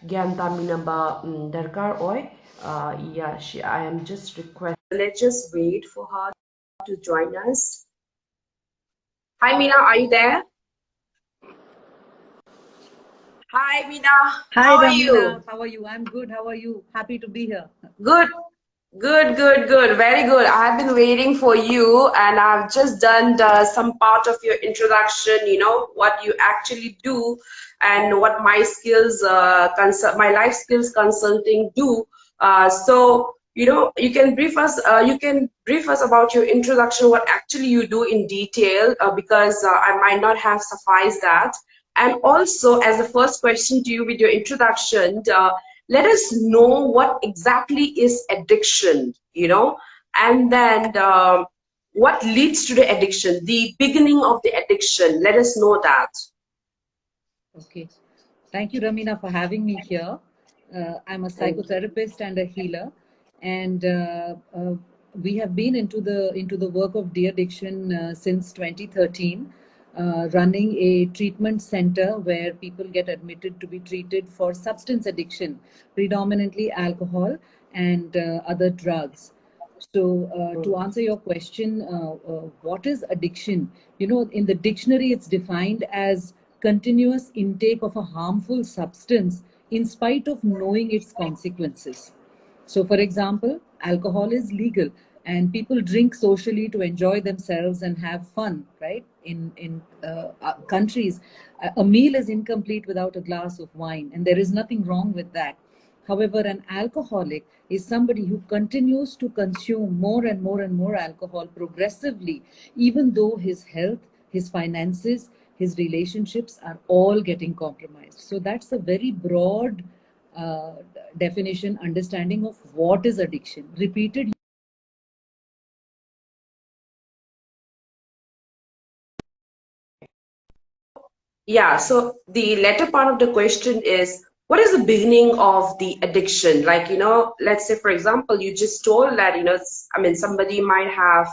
Gyanta Minaba Darkar Oi. Yeah, I am just requesting. Let's just wait for her to join us. Hi, Meena, are you there? Hi, Meena, Hi how are you? Ramina, how are you? I'm good. How are you? Happy to be here. Good, good, very good. I've been waiting for you, and I've just done some part of your introduction, what you actually do and what my skills, my life skills consulting do. So, you can brief us about your introduction, what actually you do in detail, because I might not have sufficed that. And also, as the first question to you with your introduction, let us know what exactly is addiction, and then what leads to the addiction, the beginning of the addiction. Let us know that. Okay. Thank you, Ramina, for having me here. I'm a Thank you. psychotherapist and a healer, and we have been into the work of de-addiction since 2013, running a treatment center where people get admitted to be treated for substance addiction, predominantly alcohol and other drugs. So, to answer your question, what is addiction? In the dictionary, it's defined as continuous intake of a harmful substance in spite of knowing its consequences. So, for example, alcohol is legal and people drink socially to enjoy themselves and have fun, right? In countries, a meal is incomplete without a glass of wine, and there is nothing wrong with that. However, an alcoholic is somebody who continues to consume more and more and more alcohol progressively, even though his health, his finances, his relationships are all getting compromised. So that's a very broad uh, definition, understanding of what is addiction. Repeated. Yeah, so the latter part of the question is, what is the beginning of the addiction? Like, let's say, for example, you just told that, somebody might have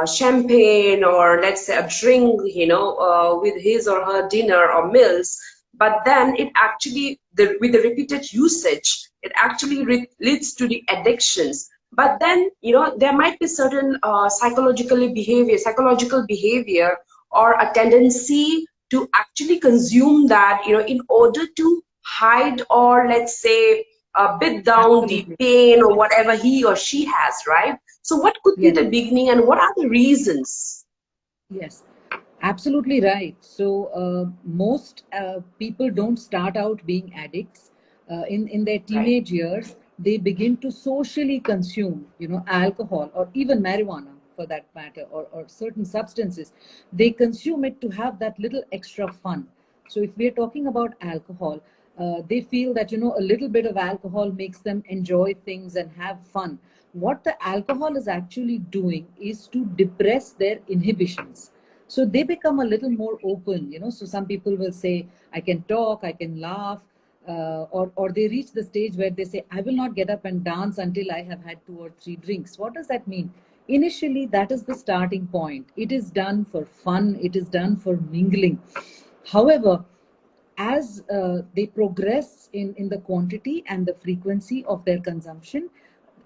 champagne, or let's say a drink, with his or her dinner or meals, but then it actually, with the repeated usage, it actually leads to the addictions. But then, there might be certain psychological behavior, or a tendency to actually consume that, in order to hide, or let's say bid down the Absolutely. pain or whatever he or she has, right? So what could be Yes. the beginning, and what are the reasons? Yes, absolutely right. So most people don't start out being addicts. In their Right. teenage years, they begin to socially consume, alcohol or even marijuana for that matter, or certain substances. They consume it to have that little extra fun. So if we're talking about alcohol, they feel that a little bit of alcohol makes them enjoy things and have fun. What the alcohol is actually doing is to depress their inhibitions, so they become a little more open. So some people will say, I can talk, I can laugh, or they reach the stage where they say, I will not get up and dance until I have had 2 or 3 drinks. What does that mean? Initially, that is the starting point. It is done for fun, it is done for mingling. However, as they progress in the quantity and the frequency of their consumption,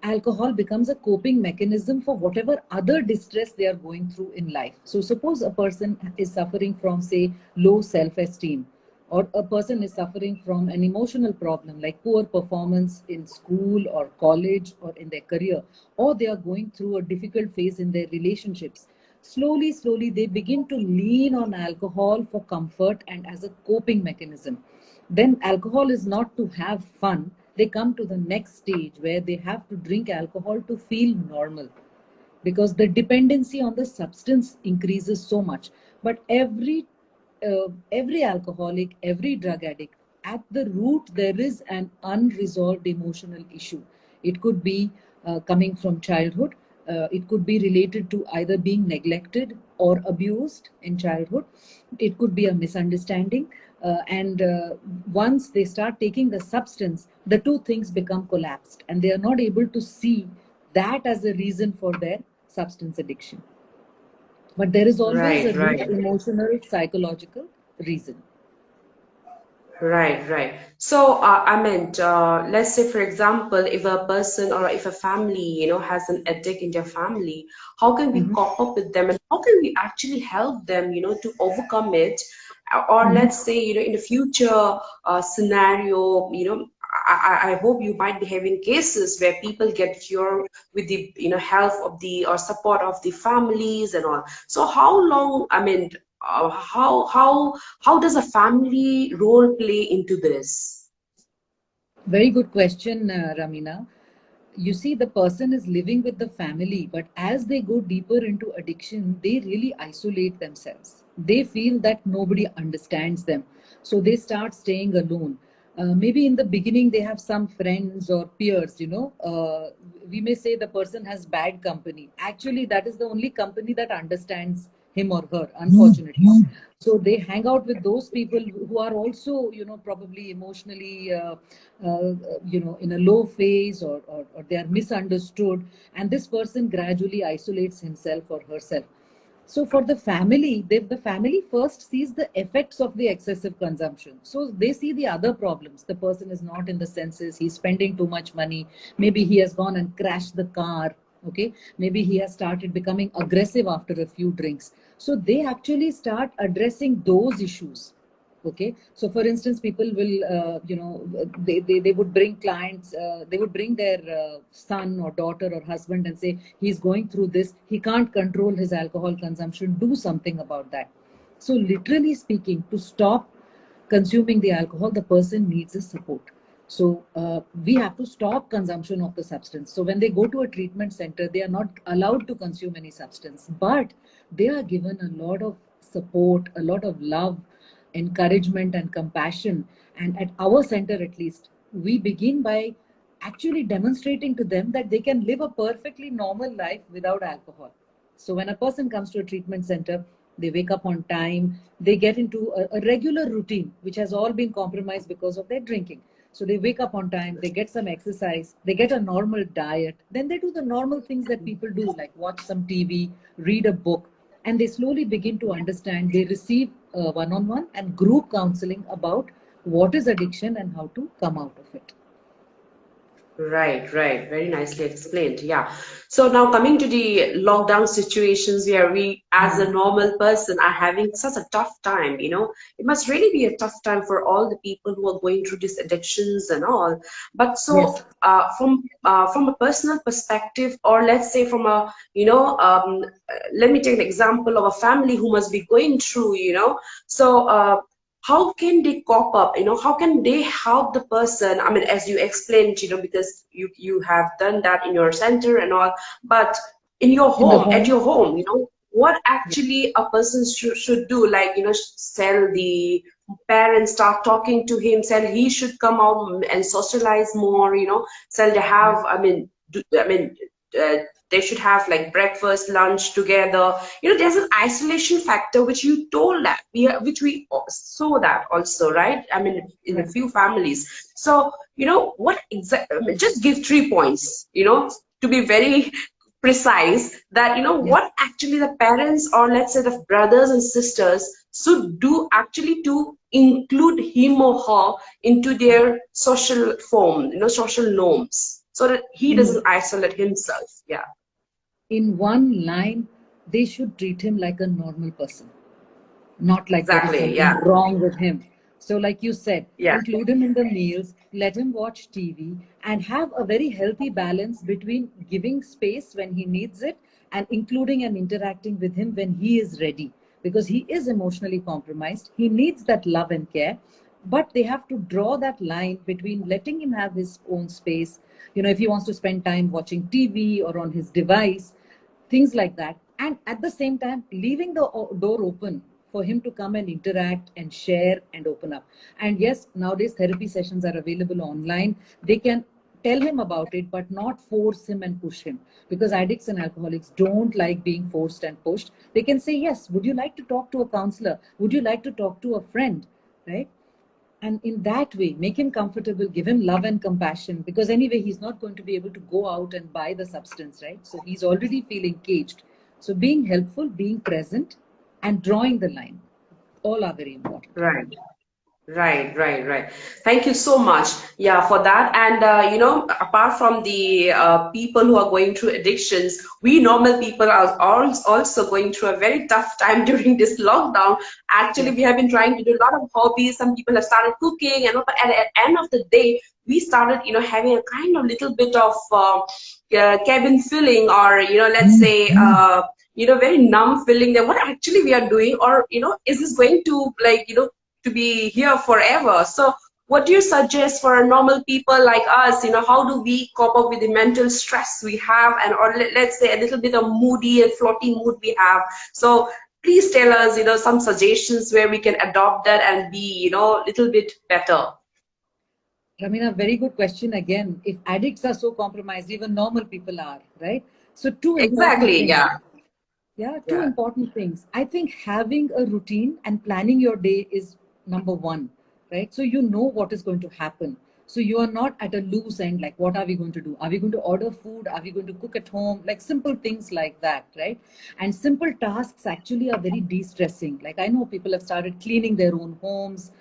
alcohol becomes a coping mechanism for whatever other distress they are going through in life. So, suppose a person is suffering from, say, low self esteem, or a person is suffering from an emotional problem like poor performance in school or college or in their career, or they are going through a difficult phase in their relationships. Slowly, they begin to lean on alcohol for comfort and as a coping mechanism. Then alcohol is not to have fun. They come to the next stage where they have to drink alcohol to feel normal, because the dependency on the substance increases so much. But every alcoholic, every drug addict, at the root there is an unresolved emotional issue. It could be coming from childhood. It could be related to either being neglected or abused in childhood. It could be a misunderstanding. And once they start taking the substance, the two things become collapsed, and they are not able to see that as a reason for their substance addiction. But there is always a Right, root right. emotional, psychological reason. Right, right. So, I meant, let's say, for example, if a person or if a family, has an addict in their family, how can we Hmm. cope up with them and how can we actually help them, to overcome it? Or Hmm. let's say, in the future scenario, I hope you might be having cases where people get cured with the, help of the or support of the families and all. So how long, I mean, how does a family role play into this? Very good question, Ramina. You see, the person is living with the family, but as they go deeper into addiction, they really isolate themselves. They feel that nobody understands them. So they start staying alone. Maybe in the beginning, they have some friends or peers, we may say the person has bad company. Actually, that is the only company that understands him or her, unfortunately. So they hang out with those people who are also, probably emotionally, in a low phase, or they are misunderstood, and this person gradually isolates himself or herself. So for the family, the family first sees the effects of the excessive consumption. So they see the other problems. The person is not in the senses. He's spending too much money. Maybe he has gone and crashed the car. Okay. Maybe he has started becoming aggressive after a few drinks. So they actually start addressing those issues. Okay. So for instance, people will, they would bring clients, they would bring their son or daughter or husband and say, he's going through this, he can't control his alcohol consumption, do something about that. So literally speaking, to stop consuming the alcohol, the person needs a support. So we have to stop consumption of the substance. So when they go to a treatment center, they are not allowed to consume any substance, but they are given a lot of support, a lot of love, encouragement, and compassion. And at our center, at least, we begin by actually demonstrating to them that they can live a perfectly normal life without alcohol. So when a person comes to a treatment center, they wake up on time, they get into a regular routine, which has all been compromised because of their drinking. So they wake up on time, they get some exercise, they get a normal diet, then they do the normal things that people do, like watch some TV, read a book, and they slowly begin to understand. They receive one-on-one and group counseling about what is addiction and how to come out of it. Right, right. Very nicely explained. Yeah. So now coming to the lockdown situations where we, as a normal person, are having such a tough time, it must really be a tough time for all the people who are going through these addictions and all. But so, Yes. from a personal perspective, or let's say from a, let me take an example of a family who must be going through, so, how can they cope up, how can they help the person, I mean, as you explained, because you have done that in your center and all, but in your In the home, at home. your home, what Yeah. actually a person should do, like, tell the parents, start talking to him, tell he should come out and socialize more, tell they Yeah. have, I mean, uh, they should have like breakfast, lunch together. There's an isolation factor which you told that which we saw that also, right? I mean, in a Right. few families. So, what exactly? Just give 3 points. To be very precise, that Yeah. what actually the parents, or let's say the brothers and sisters, should do actually to include him or her into their social form, social norms, so that he In doesn't isolate himself. Yeah. in one line, they should treat him like a normal person, not like there is Exactly. something Yeah. wrong with him. So, like you said, Yeah. include him in the meals, let him watch TV, and have a very healthy balance between giving space when he needs it and including and interacting with him when he is ready. Because he is emotionally compromised, he needs that love and care, but they have to draw that line between letting him have his own space. If he wants to spend time watching TV or on his device, things like that, and at the same time leaving the door open for him to come and interact and share and open up. And yes, nowadays therapy sessions are available online. They can tell him about it, but not force him and push him, because addicts and alcoholics don't like being forced and pushed. They can say, yes, would you like to talk to a counselor, would you like to talk to a friend, right? And in that way make him comfortable, give him love and compassion, because anyway he's not going to be able to go out and buy the substance, right? So he's already feeling caged. So being helpful, being present, and drawing the line, all are very important. Right. Right, right, right. Thank you so much. Yeah, for that. And apart from the people who are going through addictions, we normal people are also going through a very tough time during this lockdown. Actually, Yes. we have been trying to do a lot of hobbies. Some people have started cooking, and but at the end of the day, we started, having a kind of little bit of cabin feeling, or let's say, very numb feeling that what actually we are doing, or is this going to like to be here forever. So what do you suggest for normal people like us? How do we cope up with the mental stress we have, and or let's say a little bit of moody and floating mood we have? So please tell us, some suggestions where we can adopt that and be, little bit better. Ramina, very good question again. If addicts are so compromised, even normal people are, right? So, two important Exactly. things. Yeah. Yeah, two Yeah. important things. I think having a routine and planning your day is number one, right? So you know what is going to happen. So you are not at a loose end, like, what are we going to do? Are we going to order food? Are we going to cook at home? Like simple things like that, right? And simple tasks actually are very de stressing. Like, I know people have started cleaning their own homes,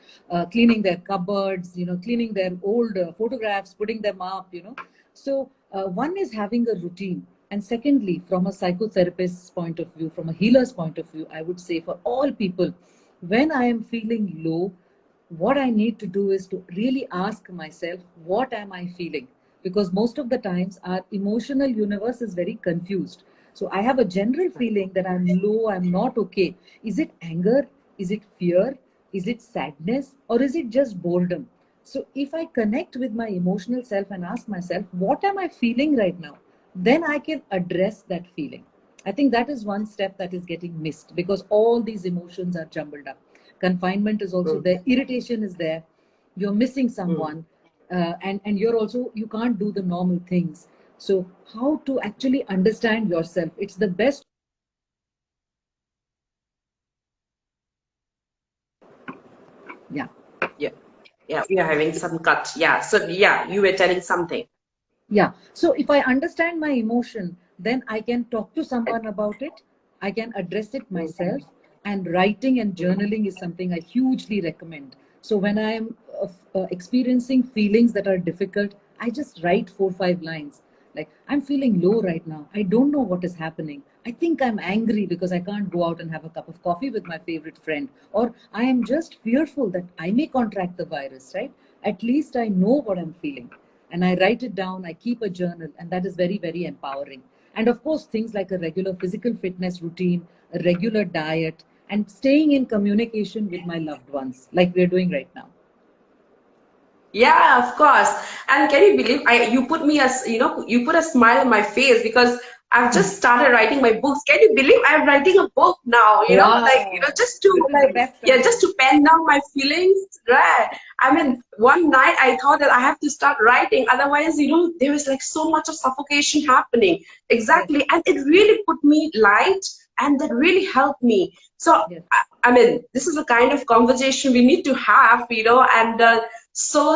cleaning their cupboards, cleaning their old photographs, putting them up, So, one is having a routine. And secondly, from a psychotherapist's point of view, from a healer's point of view, I would say for all people, when I am feeling low, what I need to do is to really ask myself, what am I feeling? Because most of the times our emotional universe is very confused. So I have a general feeling that I'm low, I'm not okay. Is it anger? Is it fear? Is it sadness? Or is it just boredom? So if I connect with my emotional self and ask myself, what am I feeling right now? Then I can address that feeling. I think that is one step that is getting missed because all these emotions are jumbled up. Confinement is also Mm, there, irritation is there, you're missing mm. someone, and you're also, you can't do the normal things. So, how to actually understand yourself? It's the best. Yeah. Yeah. Yeah. We are having some cut. Yeah. So yeah, you were telling something. Yeah. So if I understand my emotion, then I can talk to someone about it. I can address it Mm, myself. And writing and journaling is something I hugely recommend. So when I am experiencing feelings that are difficult, I just write 4 5 lines. Like, I'm feeling low right now. I don't know what is happening. I think I'm angry because I can't go out and have a cup of coffee with my favorite friend. Or I am just fearful that I may contract the virus, right? At least I know what I'm feeling and I write it down. I keep a journal, and that is very, very empowering. And of course, things like a regular physical fitness routine, a regular diet, and staying in communication with my loved ones, like we're doing right now. yeah, of course. And can you believe you put me as you put a smile on my face because I've just started writing my books. Can you believe I'm writing a book now? Like Wow. just to This is the like best, yeah, just Ramina. to pen down my feelings. Right. I mean, one night I thought that I have to start writing, otherwise, there is like so much of suffocation happening. Yes, Exactly, and it really put me light, and that really helped me. So yes. I mean, this is the kind of conversation we need to have, and so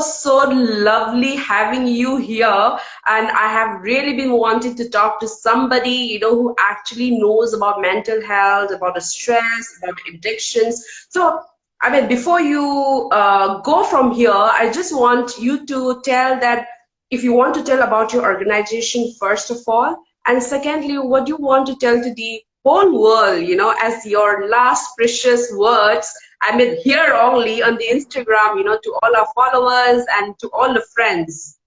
lovely having you here. And I have really been wanting to talk to somebody, who actually knows about mental health, about the stress, about addictions. So, I mean, before you go from here, I just want you to tell that if you want to tell about your organization, first of all, and secondly, what you want to tell to the whole world, as your last precious words. I mean, here only on the Instagram, to all our followers and to all the friends.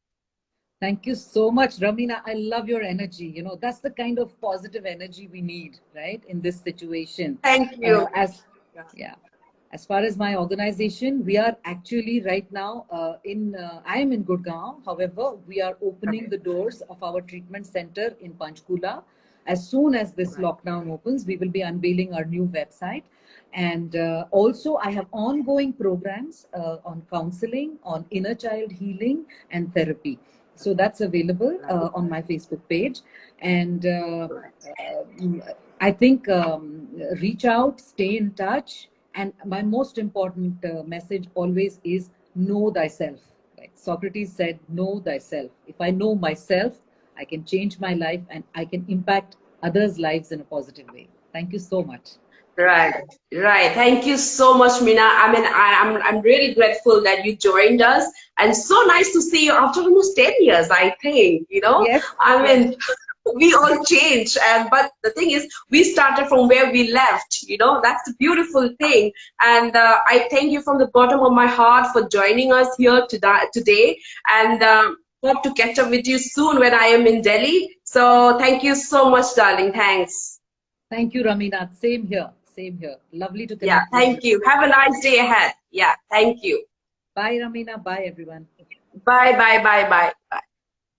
Thank you so much, Ramina. I love your energy. That's the kind of positive energy we need, right, in this situation. Thank you. As Yeah, as far as my organization, we are actually right now I am in Gurgaon. However, we are opening Okay. the doors of our treatment center in Panchkula. As soon as this Right. lockdown opens, we will be unveiling our new website. And also, I have ongoing programs on counseling, on inner child healing, and therapy. So that's available Right. on my Facebook page. And Right. I think reach out, stay in touch. And my most important message always is know thyself. Like Socrates said, know thyself. If I know myself, I can change my life and I can impact others' lives in a positive way. Thank you so much. Right, right. Thank you so much, Meena. I mean, I'm really grateful that you joined us, and so nice to see you after almost 10 years, I think, you know. Yes, I yes. mean, we all change, and but the thing is, we started from where we left, you know. That's the beautiful thing. And I thank you from the bottom of my heart for joining us here today, and hope to catch up with you soon when I am in Delhi. So thank you so much, darling. Thanks. Thank you, Ramina. Same here. Same here. Lovely to Yeah, connect with you. thank you. Have a nice day ahead. Yeah, thank you. Bye, Ramina. Bye, everyone. Bye, bye, bye, bye. Bye.